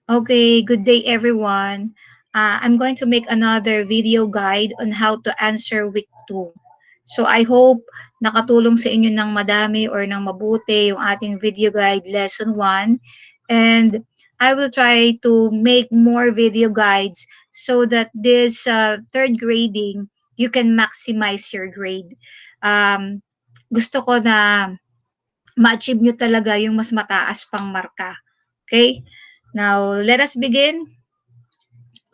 Okay, good day everyone. I'm going to make another video guide on how to answer week 2. So I hope nakatulong sa inyo ng madami or ng mabuti yung ating video guide lesson 1. And I will try to make more video guides so that this third grading, you can maximize your grade. Gusto ko na ma-achieve nyo talaga yung mas mataas pang marka. Okay? Now, let us begin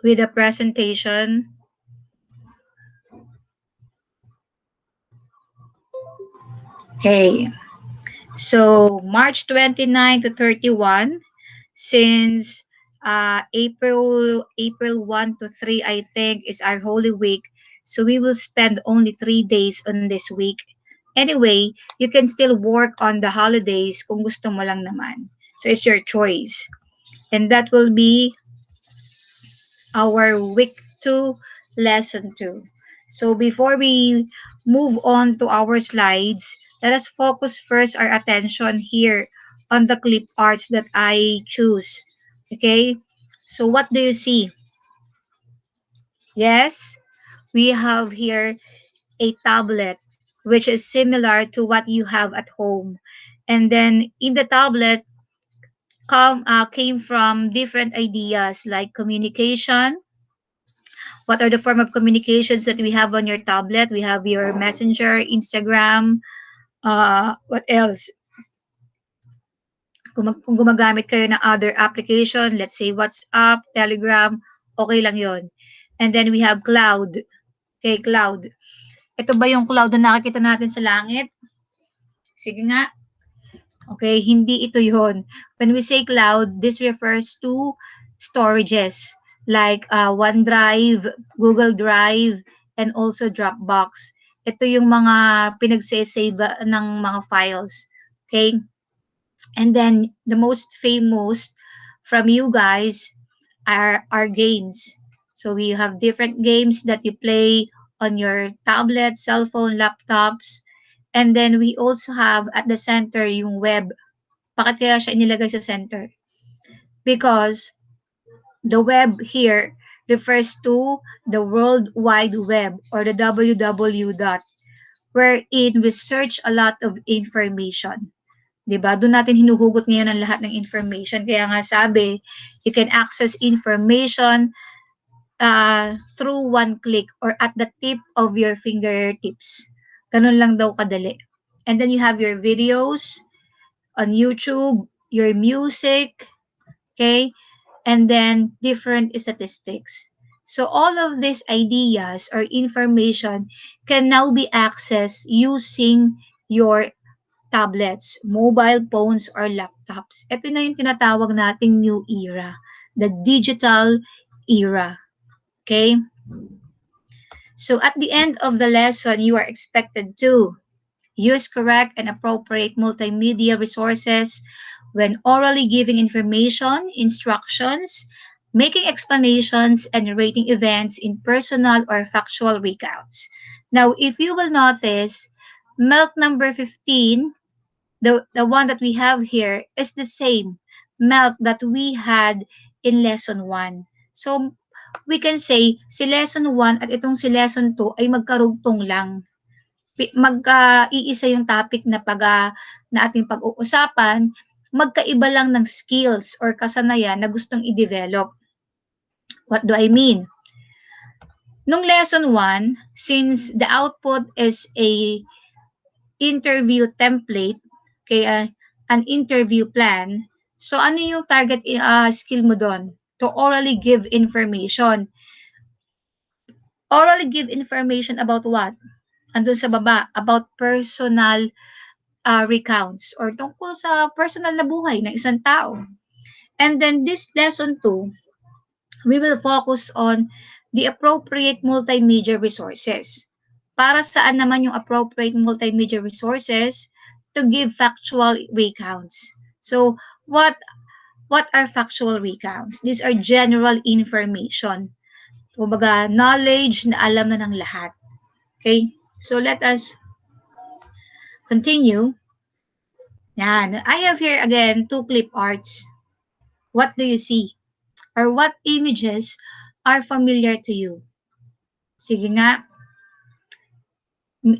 with the presentation. Okay. So, March 29 to 31, since April 1 to 3, I think, is our Holy Week. So, we will spend only 3 days on this week. Anyway, you can still work on the holidays kung gusto mo lang naman. So, it's your choice. And that will be our week 2 lesson 2. So before we move on to our slides, let us focus first our attention here on the clip arts that I choose. Okay? So what do you see? Yes, we have here a tablet which is similar to what you have at home. And then in the tablet came from different ideas like communication. What are the form of communications that we have on your tablet? We have your Messenger, Instagram, what else? Kung gumagamit kayo ng other application, let's say WhatsApp, Telegram, okay lang yon. And then we have cloud. Okay, cloud. Ito ba yung cloud na nakikita natin sa langit? Sige nga. Okay, hindi ito yon. When we say cloud, this refers to storages like OneDrive, Google Drive, and also Dropbox. Ito yung mga pinagsasave ng mga files. Okay? And then the most famous from you guys are games. So we have different games that you play on your tablet, cell phone, laptops. And then we also have at the center yung web. Bakit kaya siya inilagay sa center? Because the web here refers to the World Wide Web or the www dot, wherein we search a lot of information. Diba? Doon natin hinuhugot ngayon ang lahat ng information. Kaya nga sabi, you can access information through one click or at the tip of your fingertips. Ganun lang daw kadali. And then you have your videos on YouTube, your music, okay? And then different statistics. So all of these ideas or information can now be accessed using your tablets, mobile phones, or laptops. Ito na yung tinatawag nating new era, the digital era. Okay? So at the end of the lesson, you are expected to use correct and appropriate multimedia resources when orally giving information, instructions, making explanations, and rating events in personal or factual recounts. Now, if you will notice, milk number 15, the one that we have here, is the same milk that we had in lesson 1. So, we can say si lesson 1 at itong si lesson 2 ay magkarugtong lang. Mag-iisa yung topic na ating pag-uusapan, magkaiba lang ng skills or kasanayan na gustong i-develop. What do I mean? Nung lesson 1, since the output is a interview template, kaya an interview plan, so ano yung target skill mo doon? To orally give information. Orally give information about what? Andun sa baba, about personal recounts or tungkol sa personal na buhay ng isang tao. And then this lesson 2, we will focus on the appropriate multimedia resources. Para saan naman yung appropriate multimedia resources? To give factual recounts. So, what are factual recounts? These are general information. Kumbaga, knowledge na alam na ng lahat. Okay? So, let us continue. Yan. I have here again 2 clip arts. What do you see? or what images are familiar to you? Sige nga,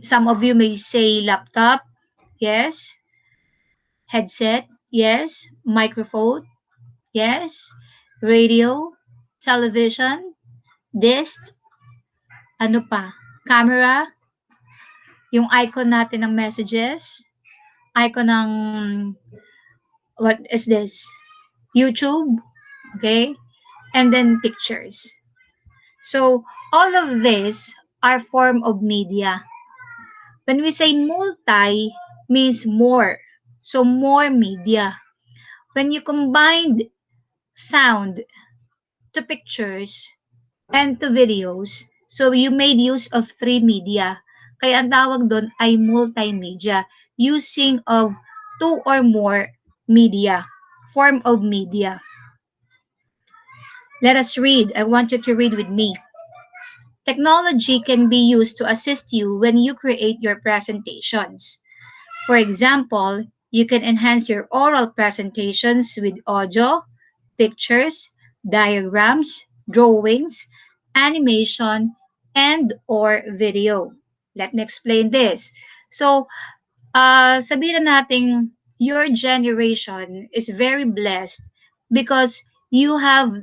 some of you may say laptop, yes. Headset, yes. Microphone, yes. Radio, television, disc, ano pa? Camera, yung icon natin ng messages, icon ng, what is this? YouTube, okay? And then pictures. So, all of this are form of media. When we say multi, means more. So, more media. When you combined sound to pictures and to videos, so you made use of three media. Kaya ang tawag doon ay multimedia, using of two or more media, form of media. Let us read. I want you to read with me. Technology can be used to assist you when you create your presentations. For example, you can enhance your oral presentations with audio, pictures, diagrams, drawings, animation, and or video. Let me explain this. So, sabihin na natin your generation is very blessed because you have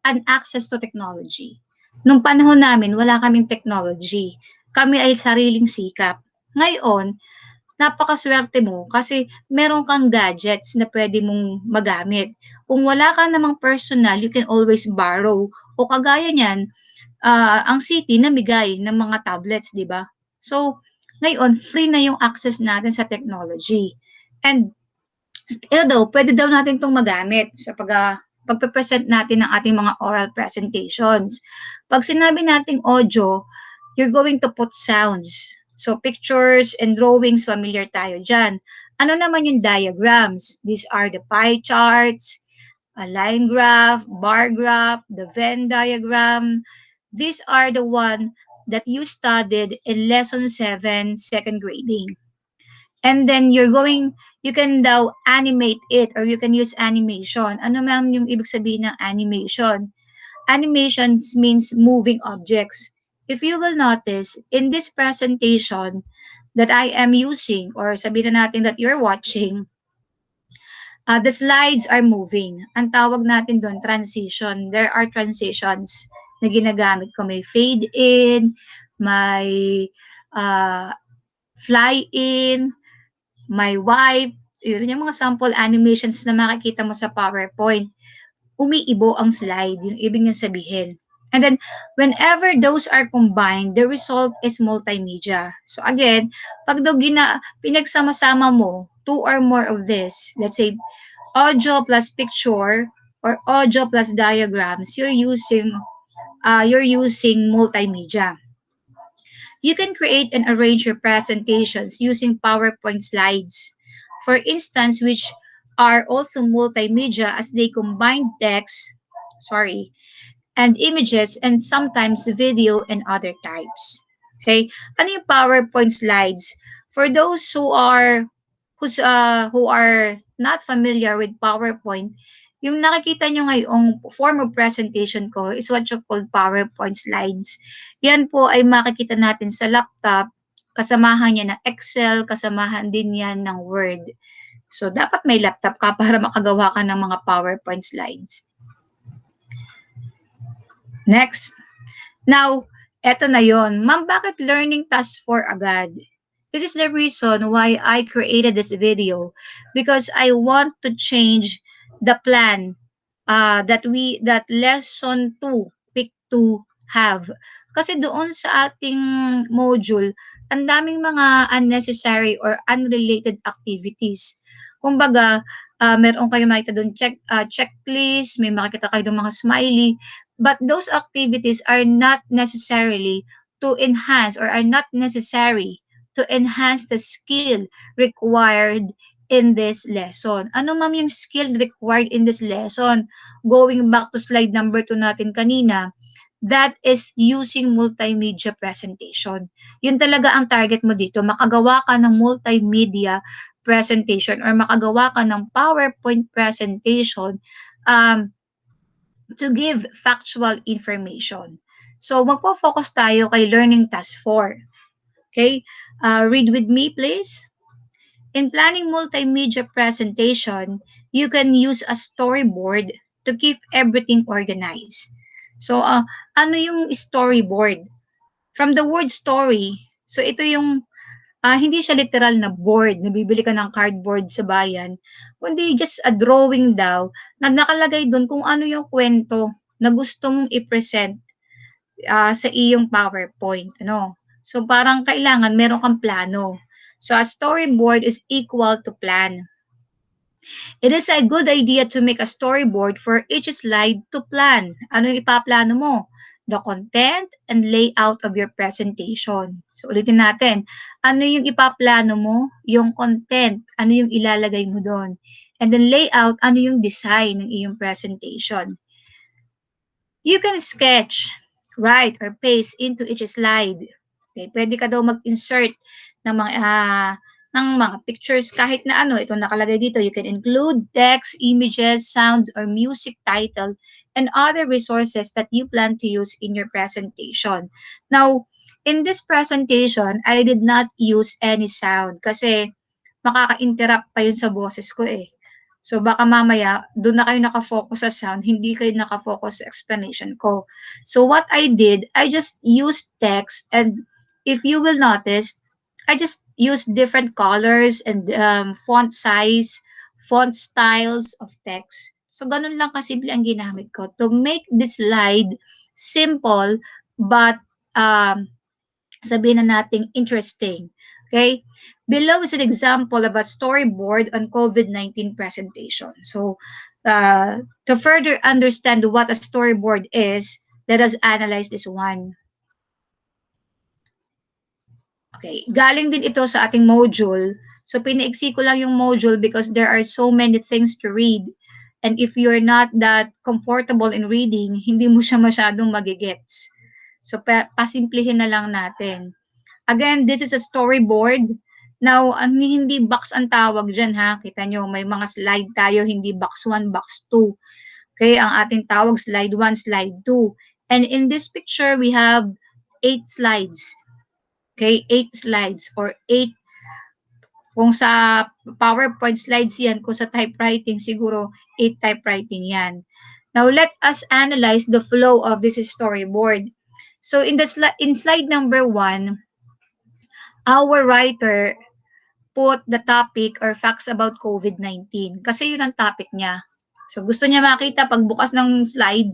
an access to technology. Nung panahon namin, wala kaming technology. Kami ay sariling sikap. Ngayon, napakaswerte mo kasi meron kang gadgets na pwede mong magamit. Kung wala ka namang personal, you can always borrow. O kagaya niyan, ang city namigay ng mga tablets, di ba? So, ngayon, free na yung access natin sa technology. And, daw, pwede daw natin itong magamit sa pagpe-present natin ng ating mga oral presentations. Pag sinabi nating audio, you're going to put sounds. So, pictures and drawings, familiar tayo dyan. Ano naman yung diagrams? These are the pie charts, a line graph, bar graph, the Venn diagram. These are the one that you studied in lesson 7, second grading. And then you can daw animate it or you can use animation. Ano man yung ibig sabihin ng animation? Animations means moving objects. If you will notice, in this presentation that I am using, or sabihin na natin that you're watching, the slides are moving. Ang tawag natin doon, transition. There are transitions na ginagamit ko. May fade in, may fly in, may wipe. Yun yung mga sample animations na makikita mo sa PowerPoint. Umiibo ang slide, yung ibig niya sabihin. And then, whenever those are combined, the result is multimedia. So again, pag daw pinagsama-sama mo, two or more of this, let's say, audio plus picture, or audio plus diagrams, you're using multimedia. You can create and arrange your presentations using PowerPoint slides, for instance, which are also multimedia as they combine text, and images and sometimes video and other types. Okay? Ano yung PowerPoint slides? For those who are not familiar with PowerPoint, yung nakikita nyo ngayong form of presentation ko is what you call PowerPoint slides. Yan po ay makikita natin sa laptop, kasamahan niya ng Excel, kasamahan din yan ng Word. So, dapat may laptop ka para makagawa ka ng mga PowerPoint slides. Next. Now, eto na yon. Ma'am, bakit learning task 4 agad? This is the reason why I created this video, because I want to change the plan that lesson 2 pick to have. Kasi doon sa ating module, ang daming mga unnecessary or unrelated activities. Kumbaga, meron kayo makita doon checklist, may makikita kayo doon mga smiley, but those activities are not necessarily to enhance or are not necessary to enhance the skill required in this lesson. Ano ma'am yung skill required in this lesson? Going back to slide number 2 natin kanina, that is using multimedia presentation. Yun talaga ang target mo dito, makagawa ka ng multimedia presentation or makagawa ka ng PowerPoint presentation to give factual information. So, magpo-focus tayo kay learning task 4. Okay? Read with me, please. In planning multimedia presentation, you can use a storyboard to keep everything organized. So, ano yung storyboard? From the word story, so ito yung hindi siya literal na board na bibili ka ng cardboard sa bayan, kundi just a drawing daw na nakalagay dun kung ano yung kwento na gusto mong i-present sa iyong PowerPoint, ano. So, parang kailangan meron kang plano. So, a storyboard is equal to plan. It is a good idea to make a storyboard for each slide to plan. Ano yung ipaplano mo? The content and layout of your presentation. So, ulitin natin. Ano yung ipaplano mo? Yung content. Ano yung ilalagay mo doon? And then layout, ano yung design ng iyong presentation? You can sketch, write, or paste into each slide. Okay, pwede ka daw mag-insert ng mga pictures kahit na ano. Ito nakalagay dito. You can include text, images, sounds, or music title and other resources that you plan to use in your presentation. Now, in this presentation, I did not use any sound kasi makaka-interrupt pa yun sa boses ko eh. So baka mamaya doon na kayo naka-focus sa sound, hindi kayo naka-focus sa explanation ko. So what I did, I just used text, and if you will notice, I just used different colors and font size, font styles of text. So ganun lang kasimple ang ginamit ko to make this slide simple but sabihin na nating interesting. Okay? Below is an example of a storyboard on COVID-19 presentation. So, to further understand what a storyboard is, let us analyze this one. Okay, galing din ito sa ating module. So, pinaiksi ko lang yung module because there are so many things to read. And if you're not that comfortable in reading, hindi mo siya masyadong magigets. So, pasimplihin na lang natin. Again, this is a storyboard. Now, hindi box ang tawag dyan ha. Kita nyo, may mga slide tayo, hindi box 1, box 2. Okay, ang ating tawag slide 1, slide 2. And in this picture, we have 8 slides. Okay, 8 slides or 8. Kung sa PowerPoint slides yan, kung sa typewriting, siguro 8 typewriting yan. Now, let us analyze the flow of this storyboard. So, in slide number 1, our writer put the topic or facts about COVID-19. Kasi yun ang topic niya. So, gusto niya makita pagbukas ng slide,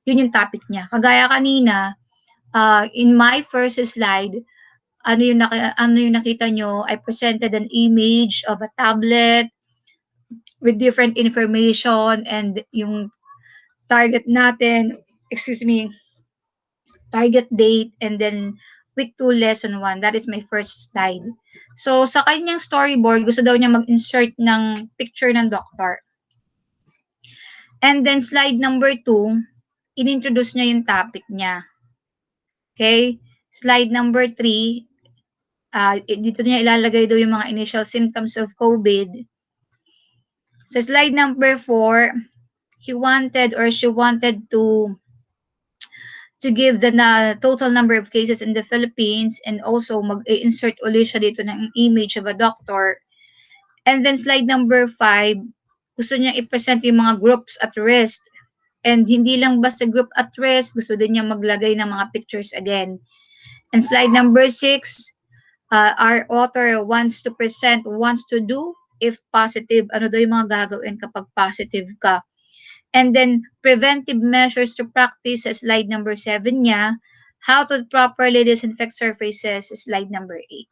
yun yung topic niya. Kagaya kanina, in my first slide, ano yung nakita nyo, I presented an image of a tablet with different information and yung target natin, target date, and then week 2, lesson 1. That is my first slide. So, sa kanyang storyboard, gusto daw niya mag-insert ng picture ng doctor. And then, slide number 2, inintroduce niya yung topic niya. Okay? Slide number 3, dito niya ilalagay daw yung mga initial symptoms of COVID. Sa slide number 4, he wanted or she wanted to give the total number of cases in the Philippines, and also mag-insert ulit siya dito ng image of a doctor. And then slide number 5, gusto niya i-present yung mga groups at risk. And hindi lang basta group at risk, gusto din niya maglagay ng mga pictures again. And slide number 6, our author wants to do if positive. Ano daw yung mga gagawin kapag positive ka. And then, preventive measures to practice sa slide number 7 niya. How to properly disinfect surfaces, slide number 8.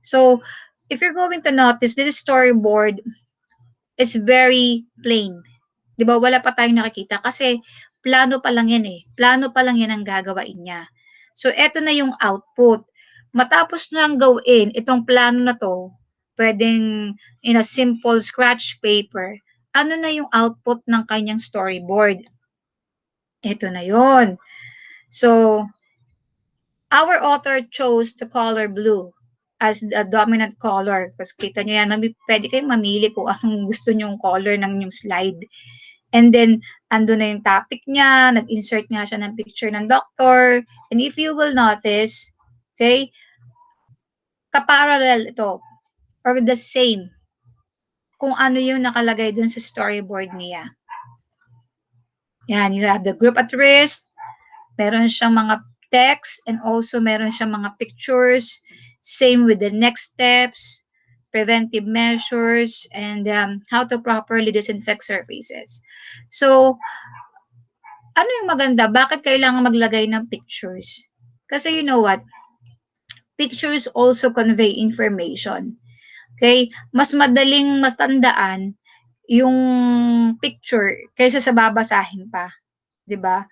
So, if you're going to notice, this storyboard is very plain. Di ba? Wala pa tayong nakikita kasi plano pa lang yan eh. Plano pa lang yan ang gagawain niya. So, eto na yung output. Matapos nang gawin itong plano na to, pwedeng in a simple scratch paper, ano na yung output ng kanyang storyboard? Ito na yon. So, our author chose the color blue as the dominant color. Kasi kita nyo yan, pwede kayong mamili kung anong gusto nyong color ng yung slide. And then, ando na yung topic niya, nag-insert nga siya ng picture ng doctor. And if you will notice, okay, kaparallel ito or the same kung ano yung nakalagay dun sa storyboard niya. Yan, you have the group at risk, meron siyang mga text and also meron siyang mga pictures. Same with the next steps, preventive measures, and how to properly disinfect surfaces. So, ano yung maganda? Bakit kailangan maglagay ng pictures? Kasi you know what? Pictures also convey information. Okay? Mas madaling matandaan yung picture kaysa sa babasahin pa, 'di ba?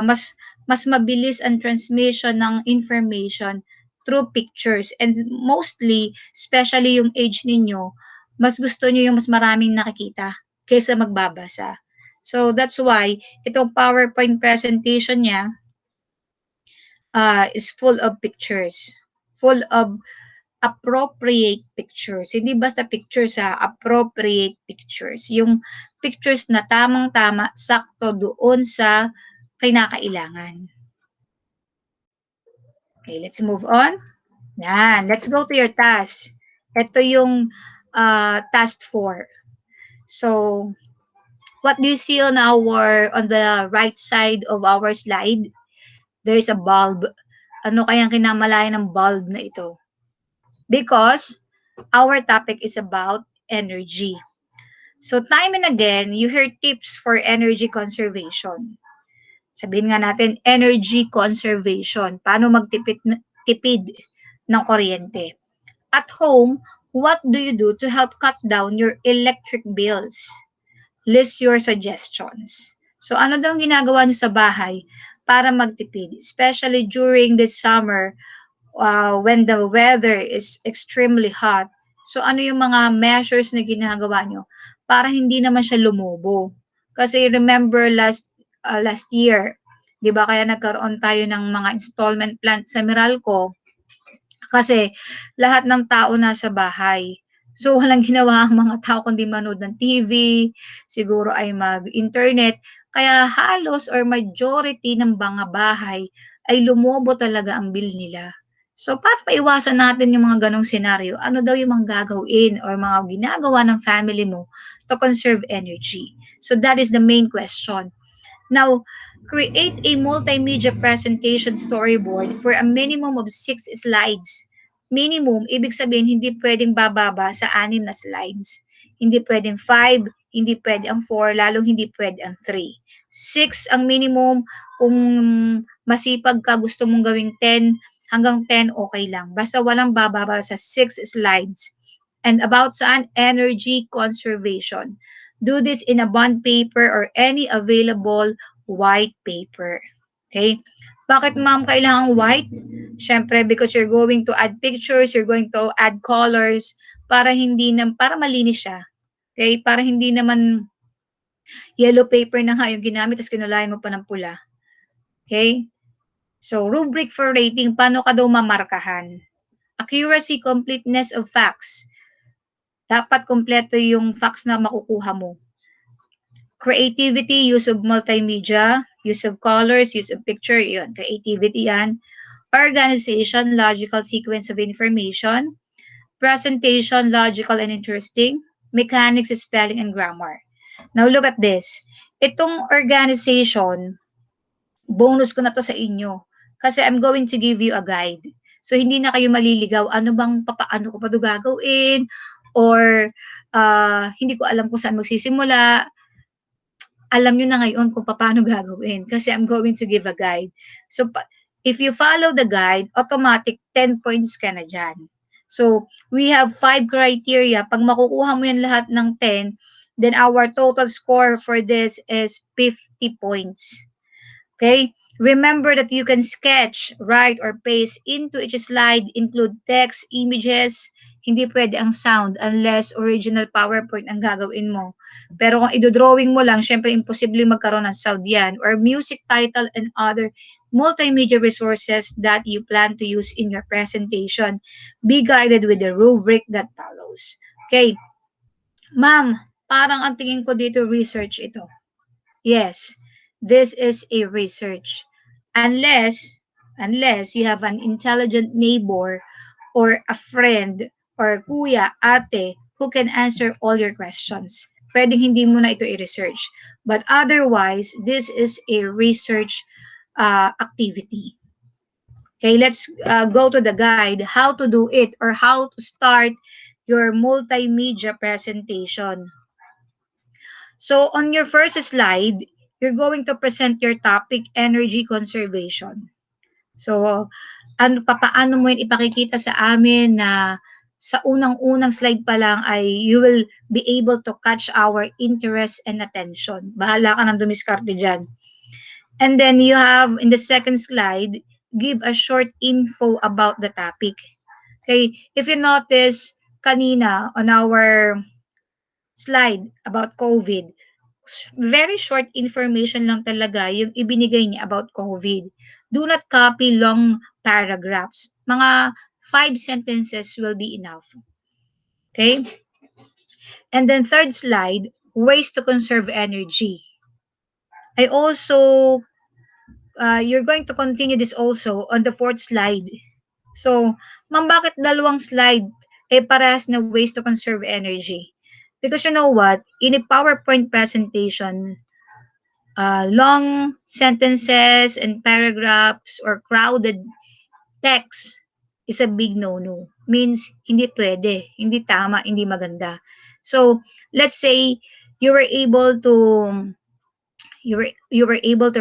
Mas mabilis ang transmission ng information through pictures and mostly, especially yung age ninyo, mas gusto niyo yung mas maraming nakikita kaysa magbabasa. So that's why itong PowerPoint presentation niya is full of pictures, full of appropriate pictures. Hindi basta pictures appropriate pictures. Yung pictures na tamang-tama, sakto doon sa kinakailangan. Okay, let's move on. Yan, let's go to your task. Ito yung task 4. So, what do you see on the right side of our slide? There is a bulb. Ano kayang kinamalayan ng bulb na ito? Because our topic is about energy. So time and again, you hear tips for energy conservation. Sabihin nga natin, energy conservation. Paano tipid ng kuryente. At home, what do you do to help cut down your electric bills? List your suggestions. So ano daw ang ginagawa niyo sa bahay para magtipid? Especially during this summer, when the weather is extremely hot. So ano yung mga measures na ginagawa nyo para hindi naman siya lumobo? Kasi remember last year, 'di ba kaya nagkaroon tayo ng mga installment plan sa Meralco kasi lahat ng tao nasa bahay. So walang ginawa ang mga tao kundi manood ng TV, siguro ay mag-internet. Kaya halos or majority ng mga bahay ay lumobo talaga ang bill nila. So para maiwasan natin yung mga ganong senaryo, ano daw yung mga gagawin or mga ginagawa ng family mo to conserve energy? So that is the main question. Now, create a multimedia presentation storyboard for a minimum of 6 slides. Minimum, ibig sabihin hindi pwedeng bababa sa 6 na slides. Hindi pwedeng 5, hindi pwede ang 4, lalong hindi pwede ang 3. 6 ang minimum. Kung masipag ka, gusto mong gawing 10, hanggang 10 okay lang. Basta walang bababa sa 6 slides. And about saan? Energy conservation. Do this in a bond paper or any available white paper. Okay? Bakit ma'am kailangan white? Syempre because you're going to add pictures, you're going to add colors para malinis siya. Okay? Para hindi naman yellow paper na nga yung ginamit tapos kinulayan mo pa ng pula. Okay? So, rubric for rating, paano ka daw mamarkahan? Accuracy, completeness of facts. Dapat kompleto yung facts na makukuha mo. Creativity, use of multimedia, use of colors, use of picture, yun, creativity yan. Organization, logical sequence of information. Presentation, logical and interesting. Mechanics, spelling and grammar. Now look at this. Itong organization, bonus ko na to sa inyo. Kasi I'm going to give you a guide. So hindi na kayo maliligaw, ano bang papaano ko pa ito gagawin? Or hindi ko alam kung saan magsisimula. Alam nyo na ngayon kung paano gagawin kasi I'm going to give a guide. So, if you follow the guide, automatic 10 points ka na dyan. So, we have 5 criteria. Pag makukuha mo yan lahat ng 10, then our total score for this is 50 points. Okay? Remember that you can sketch, write, or paste into each slide, include text, images. Hindi pwede ang sound unless original PowerPoint ang gagawin mo. Pero kung idodrawing mo lang, syempre imposible magkaroon ng sound yan. Or music title and other multimedia resources that you plan to use in your presentation. Be guided with the rubric that follows. Okay. Ma'am, parang ang tingin ko dito research ito. Yes, this is a research. Unless you have an intelligent neighbor or a friend or kuya, ate who can answer all your questions. Pwedeng hindi mo na ito i-research. But otherwise, this is a research activity. Okay, let's go to the guide, how to do it or how to start your multimedia presentation. So on your first slide, you're going to present your topic, energy conservation. So, papaano mo yun ipakikita sa amin na sa unang-unang slide pa lang ay you will be able to catch our interest and attention. Bahala ka nang dumiskarte dyan. And then you have, in the second slide, give a short info about the topic. Okay, if you notice, kanina on our slide about COVID, very short information lang talaga yung ibinigay niya about COVID. Do not copy long paragraphs. Mga 5 sentences will be enough. Okay? And then third slide, ways to conserve energy. I also, you're going to continue this also on the fourth slide. So, ma'am, bakit dalawang slide parehas na ways to conserve energy? Because you know what? In a PowerPoint presentation, long sentences and paragraphs or crowded text is a big no-no. Means hindi pwede, hindi tama, hindi maganda. So, let's say you were able to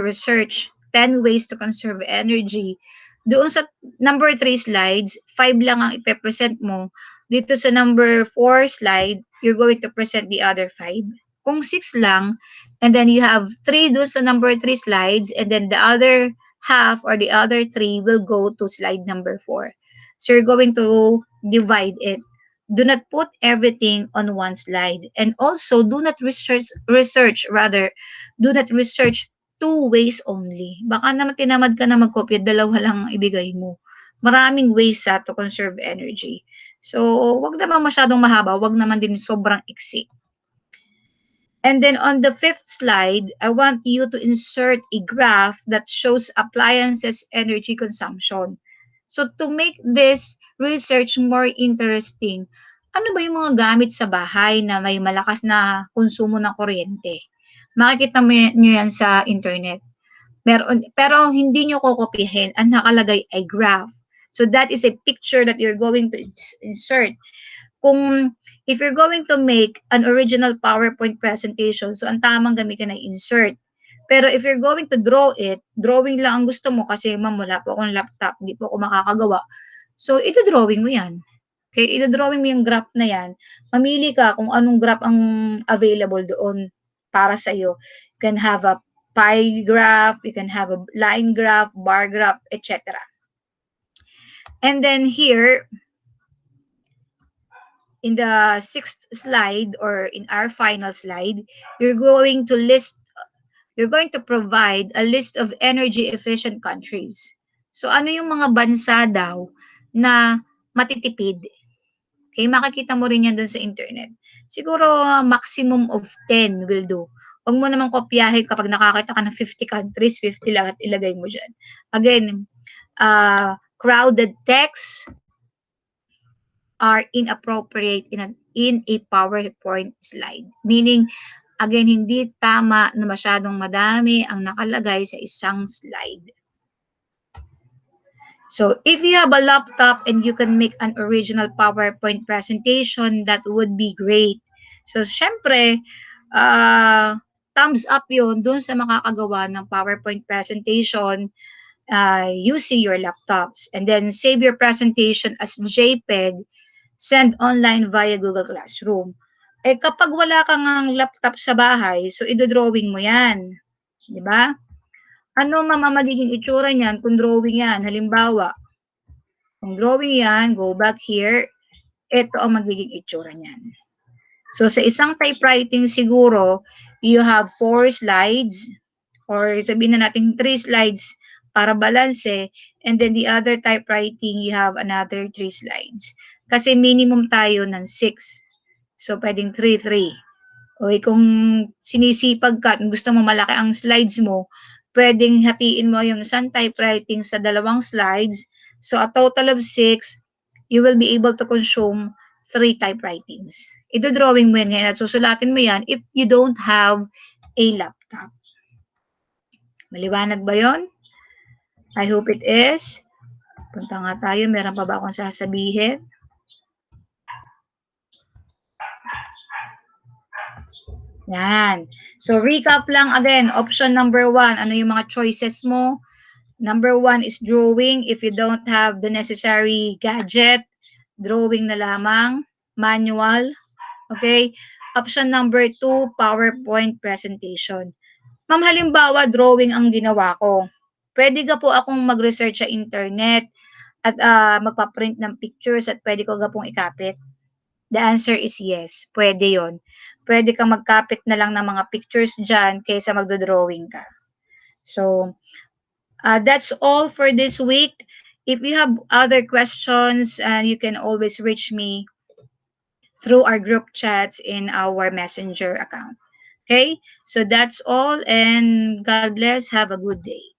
research 10 ways to conserve energy. Doon sa number 3 slides, 5 lang ang ipe-present mo. Dito sa number 4 slide, you're going to present the other 5. Kung 6 lang, and then you have 3 doon sa number 3 slides, and then the other half or the other 3 will go to slide number 4. So you're going to divide it. Do not put everything on one slide. And also, do not research, do not research 2 ways only. Baka naman tinamad ka na mag-copy, dalawa lang ang ibigay mo. Maraming ways to conserve energy. So, wag naman masyadong mahaba, wag naman din sobrang iksi. And then on the 5th slide, I want you to insert a graph that shows appliances energy consumption. So to make this research more interesting, ano ba yung mga gamit sa bahay na may malakas na konsumo ng kuryente? Makikita nyo yan sa internet. Pero hindi nyo kokopyahin. Ang nakalagay ay graph. So that is a picture that you're going to insert. If you're going to make an original PowerPoint presentation, so ang tamang gamitin ay insert. Pero if you're going to draw it, drawing lang ang gusto mo kasi ma'am, wala po akong laptop, hindi po ako makakagawa. So, ito drawing mo yan. Okay, ito drawing mo yung graph na yan. Mamili ka kung anong graph ang available doon para sa iyo. You can have a pie graph, you can have a line graph, bar graph, etc. And then here, in the 6th slide or in our final slide, you're going to provide a list of energy efficient countries. So ano yung mga bansa daw na matitipid? Okay, makikita mo rin yan dun sa internet. Siguro maximum of 10 will do. Huwag mo naman kopyahin kapag nakakita ka ng 50 countries, 50 lang at ilagay mo dyan. Again, crowded text are inappropriate in a PowerPoint slide. Meaning, again, hindi tama na masyadong madami ang nakalagay sa isang slide. So, if you have a laptop and you can make an original PowerPoint presentation, that would be great. So, syempre, thumbs up yun dun sa makakagawa ng PowerPoint presentation using your laptops. And then, save your presentation as JPEG, send online via Google Classroom. Kapag wala kang laptop sa bahay, so idodrawing mo yan. Di ba? Ano magiging itsura niyan kung drawing yan? Halimbawa, kung drawing yan, go back here, ito ang magiging itsura niyan. So, sa isang typewriting siguro, you have 4 slides or sabihin na natin 3 slides para balanse, and then the other typewriting, you have another 3 slides. Kasi minimum tayo ng 6. So, pwedeng 3, 3. Okay, kung sinisipag ka at gusto mo malaki ang slides mo, pwedeng hatiin mo yung isang typewriting sa dalawang slides. So, a total of 6, you will be able to consume 3 typewritings. Ito-drawing mo yan ngayon at susulatin mo yan if you don't have a laptop. Maliwanag ba yon? I hope it is. Punta nga tayo. Meron pa ba akong sasabihin? Yan. So, recap lang again. Option number 1, ano yung mga choices mo? Number 1 is drawing. If you don't have the necessary gadget, drawing na lamang. Manual. Okay? Option number 2, PowerPoint presentation. Ma'am, halimbawa, drawing ang ginawa ko. Pwede ka po akong mag-research sa internet at magpa-print ng pictures at pwede ko pong ikapit? The answer is yes. Pwede yon. Pwede kang magkapit na lang ng mga pictures dyan kaysa magdo-drawing ka. So, that's all for this week. If you have other questions, you can always reach me through our group chats in our messenger account. Okay? So that's all, and God bless. Have a good day.